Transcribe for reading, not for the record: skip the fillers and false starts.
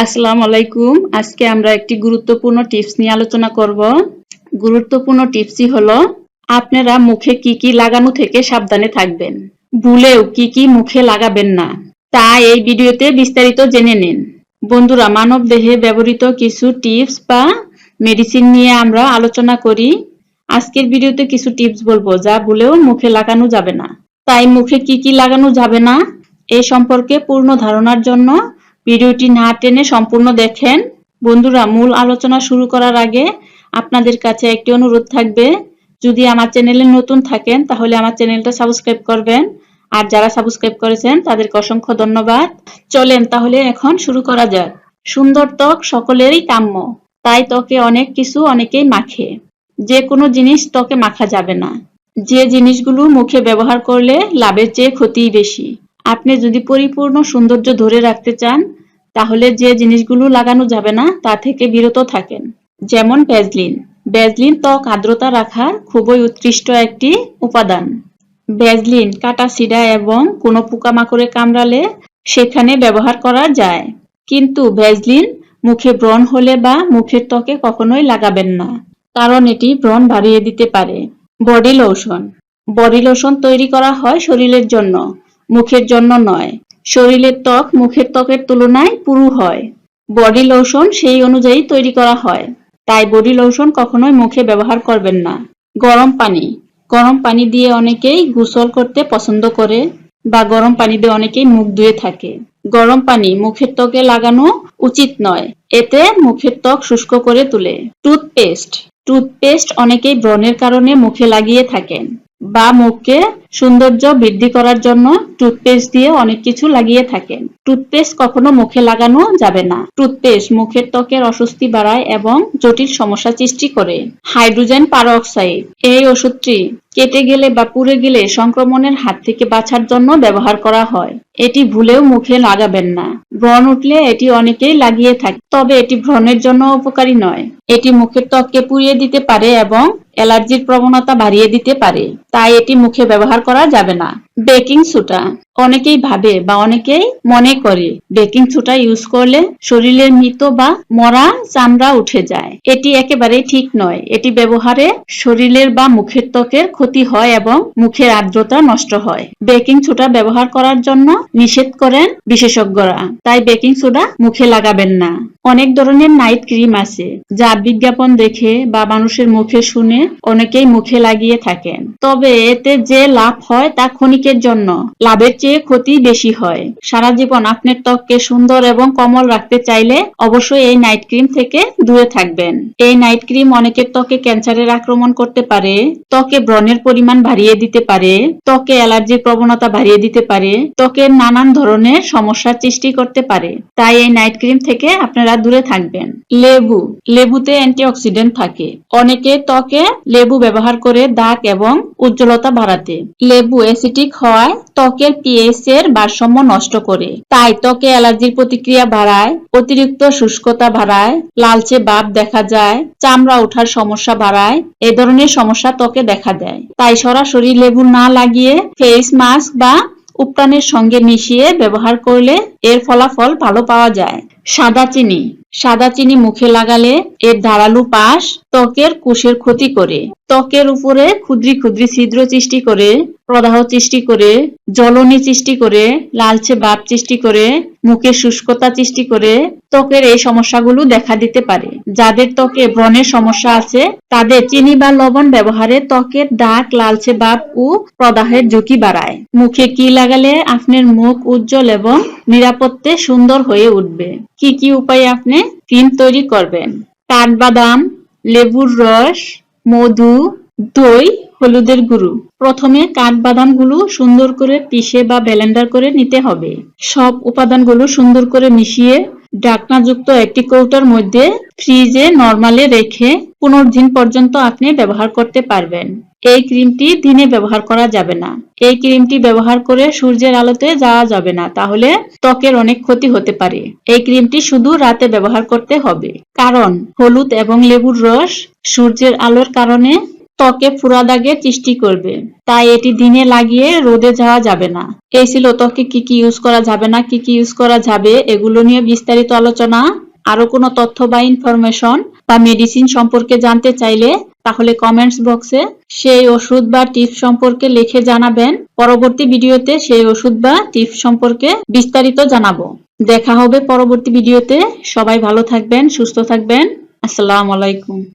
আসসালামু আলাইকুম। আজকে আমরা একটি গুরুত্বপূর্ণ টিপস নিয়ে আলোচনা করব। গুরুত্বপূর্ণ টিপসই হলো আপনারা মুখে কি কি লাগানো থেকে সাবধানে থাকবেন। ভুলেও কি কি মুখে লাগাবেন না, তা এই ভিডিওতে বিস্তারিত জেনে নিন। বন্ধুরা, মানব দেহে ব্যবহৃত কিছু টিপস বা মেডিসিন নিয়ে আমরা আলোচনা করি। আজকের ভিডিওতে কিছু টিপস বলবো যা ভুলেও মুখে লাগানো যাবে না। তাই মুখে কি কি লাগানো যাবে না এই সম্পর্কে পূর্ণ ধারণার জন্য ভিডিওটি না টেনে সম্পূর্ণ দেখেন। বন্ধুরা, মূল আলোচনা শুরু করার আগে আপনাদের কাছে একটি অনুরোধ থাকবে, যদি আমার চ্যানেলে নতুন থাকেন তাহলে আমার চ্যানেলটা সাবস্ক্রাইব করবেন, আর যারা সাবস্ক্রাইব করেছেন তাদেরকে অসংখ্য ধন্যবাদ। চলেন তাহলে এখন শুরু করা যাক। সুন্দর ত্বক সকলেরই কাম্য, তাই ত্বকে অনেক কিছু অনেকেই মাখে। যে কোনো জিনিস ত্বকে মাখা যাবে না। যে জিনিসগুলো মুখে ব্যবহার করলে লাভের চেয়ে ক্ষতিই বেশি। আপনি যদি পরিপূর্ণ সৌন্দর্য ধরে রাখতে চান তাহলে যে জিনিসগুলো লাগানো যাবে না তা থেকে বিরত থাকেন। যেমন ভ্যাসলিন। ভ্যাসলিন ত্বক আর্দ্রতা রাখার খুবই উৎকৃষ্ট একটি উপাদান। ভ্যাসলিন কাটা ছিঁড়া এবং কোনো পোকামাকড়ে কামড়ালে সেখানে ব্যবহার করা যায়, কিন্তু ভ্যাসলিন মুখে ব্রণ হলে বা মুখের ত্বকে কখনোই লাগাবেন না, কারণ এটি ব্রণ বাড়িয়ে দিতে পারে। Body lotion. বডি লোশন তৈরি করা হয় শরীরের জন্য, মুখের জন্য নয়। শরীরের ত্বক মুখের ত্বকের তুলনায় পুরু হয়। বডি লোশন সেই অনুযায়ী তৈরি করা হয়, তাই বডি লোশন কখনোই মুখে ব্যবহার করবেন না। গরম পানি। গরম পানি দিয়ে অনেকেই গোসল করতে পছন্দ করে বা গরম পানি দিয়ে অনেকেই মুখ ধুয়ে থাকে। গরম পানি মুখের ত্বকে লাগানো উচিত নয়, এতে মুখের ত্বক শুষ্ক করে তোলে। টুথপেস্ট। টুথপেস্ট অনেকেই ব্রণের কারণে মুখে লাগিয়ে থাকেন বা মুখকে সৌন্দর্য বৃদ্ধি করার জন্য টুথপেস্ট দিয়ে অনেক কিছু লাগিয়ে থাকেন। টুথপেস্ট কখনো মুখে লাগানো যাবে না। টুথপেস্ট মুখের ত্বকের অস্বস্তি বাড়ায় এবং জটিল সমস্যা সৃষ্টি করে। Hydrogen peroxide. এই ওষুধটি কেটে গেলে বা পুড়ে গেলে সংক্রমণের হাত থেকে বাঁচার জন্য ব্যবহার করা হয়। এটি ভুলেও মুখে লাগাবেন না। ব্রণ উঠলে এটি অনেকেই লাগিয়ে থাকে, তবে এটি ব্রণের জন্য উপকারী নয়। এটি মুখের ত্বককে পুড়িয়ে দিতে পারে এবং অ্যালার্জির প্রবণতা বাড়িয়ে দিতে পারে, তাই এটি মুখে ব্যবহার করা যাবে না। Baking soda. অনেকেই ভাবে বা অনেকেই মনে করে বেকিং সোডা ইউজ করলে শরীরের মৃত বা মরা চামড়া উঠে যায়। এটি একেবারেই ঠিক নয়। এটি ব্যবহারে শরীরের বা মুখের ত্বকের ক্ষতি হয় এবং মুখের আর্দ্রতা নষ্ট হয়। বেকিং সোডা ব্যবহার করার জন্য নিষেধ করেন বিশেষজ্ঞরা, তাই বেকিং সোডা মুখে লাগাবেন না। অনেক ধরনের নাইট ক্রিম আছে যা বিজ্ঞাপন দেখে বা মানুষের মুখে শুনে অনেকেই মুখে লাগিয়ে থাকেন, তবে এতে যে লাভ হয় তা ক্ষণিকের জন্য, লাভের চেয়ে ক্ষতি বেশি হয়। সারা জীবন আপনার ত্বককে সুন্দর এবং কোমল রাখতে চাইলে অবশ্যই এই নাইট ক্রিম থেকে দূরে থাকবেন। এই নাইট ক্রিম অনেকের ত্বকে ক্যান্সারের আক্রমণ করতে পারে, ত্বকে ব্রণের পরিমাণ বাড়িয়ে দিতে পারে, ত্বকে অ্যালার্জির প্রবণতা বাড়িয়ে দিতে পারে, ত্বকের নানান ধরনের সমস্যার সৃষ্টি করতে পারে, তাই এই নাইট ক্রিম থেকে আপনারা দূরে থাকবেন। লেবু। লেবুতে অ্যান্টিঅক্সিডেন্ট থাকে। অনেকে ত্বকে লেবু ব্যবহার করে দাগ এবং উজ্জ্বলতা বাড়াতে। লেবু অ্যাসিডিক হওয়ায় ত্বকের পিএইচ এর ভারসাম্য নষ্ট করে, তাই ত্বকে অ্যালার্জির প্রতিক্রিয়া বাড়ায়, অতিরিক্ত শুষ্কতা বাড়ায়, লালচে ভাব দেখা যায়, চামড়া ওঠার সমস্যা বাড়ায়। এ ধরনের সমস্যা ত্বকে দেখা দেয়, তাই সরাসরি লেবু না লাগিয়ে ফেস মাস্ক বা উপ্রানের সঙ্গে মিশিয়ে ব্যবহার করলে এর ফলাফল ভালো পাওয়া যায়। সাদা চিনি। সাদা চিনি মুখে লাগালে এর ধারালো পাশ ত্বকের কোষের ক্ষতি করে, ত্বকের উপরে ক্ষুদ্রি ক্ষুদ্রি ছিদ্র সৃষ্টি করে, প্রদাহ সৃষ্টি করে, জ্বলনি সৃষ্টি করে, লালচে ভাব সৃষ্টি করে, মুখে শুষ্কতা সৃষ্টি করে। ত্বকের এই সমস্যাগুলো দেখা দিতে পারে। যাদের ত্বকে ব্রণের সমস্যা আছে তাদের চিনি বা লবণ ব্যবহারে ত্বকের দাগ, লালচে ভাব ও প্রদাহের ঝুঁকি বাড়ায়। মুখে কি লাগালে আপনার মুখ উজ্জ্বল এবং নিরাপত্তে সুন্দর হয়ে উঠবে? কি কি উপায়ে আপনি ক্রিম তৈরি করবেন? কাঠবাদাম, লেবুর রস, মধু, দই, হলুদের গুঁড়ো। প্রথমে কাঠবাদামগুলো সুন্দর করে পিষে বা ব্লেন্ডার করে নিতে হবে। সব উপাদানগুলো সুন্দর করে মিশিয়ে ঢাকনাযুক্ত একটি কৌটার মধ্যে ফ্রিজে নরমালে রেখে 15 দিন পর্যন্ত আপনি ব্যবহার করতে পারবেন। এই ক্রিমটি দিনে ব্যবহার করা যাবে না। এই ক্রিমটি ব্যবহার করে সূর্যের আলোতে যাওয়া যাবে না, তাহলে ত্বকের অনেক ক্ষতি হতে পারে। এই ক্রিমটি শুধু রাতে ব্যবহার করতে হবে, কারণ হলুদ এবং লেবুর রস সূর্যের আলোর কারণে ত্বকে ফোড়া দাগের সৃষ্টি করবে, তাই এটি দিনে লাগিয়ে রোদে যাওয়া যাবে না। এই ছিল ত্বকে কি কি ইউজ করা যাবে না, কি কি ইউজ করা যাবে এগুলো নিয়ে বিস্তারিত আলোচনা। আরো কোনো তথ্য বা ইনফরমেশন বা মেডিসিন সম্পর্কে জানতে চাইলে তাহলে কমেন্টস বক্সে সেই ওষুধ বা টিপস সম্পর্কে লিখে জানাবেন। পরবর্তী ভিডিওতে সেই ওষুধ বা টিপস সম্পর্কে বিস্তারিত জানাবো। দেখা হবে পরবর্তী ভিডিওতে। সবাই ভালো থাকবেন, সুস্থ থাকবেন। আসসালামু আলাইকুম।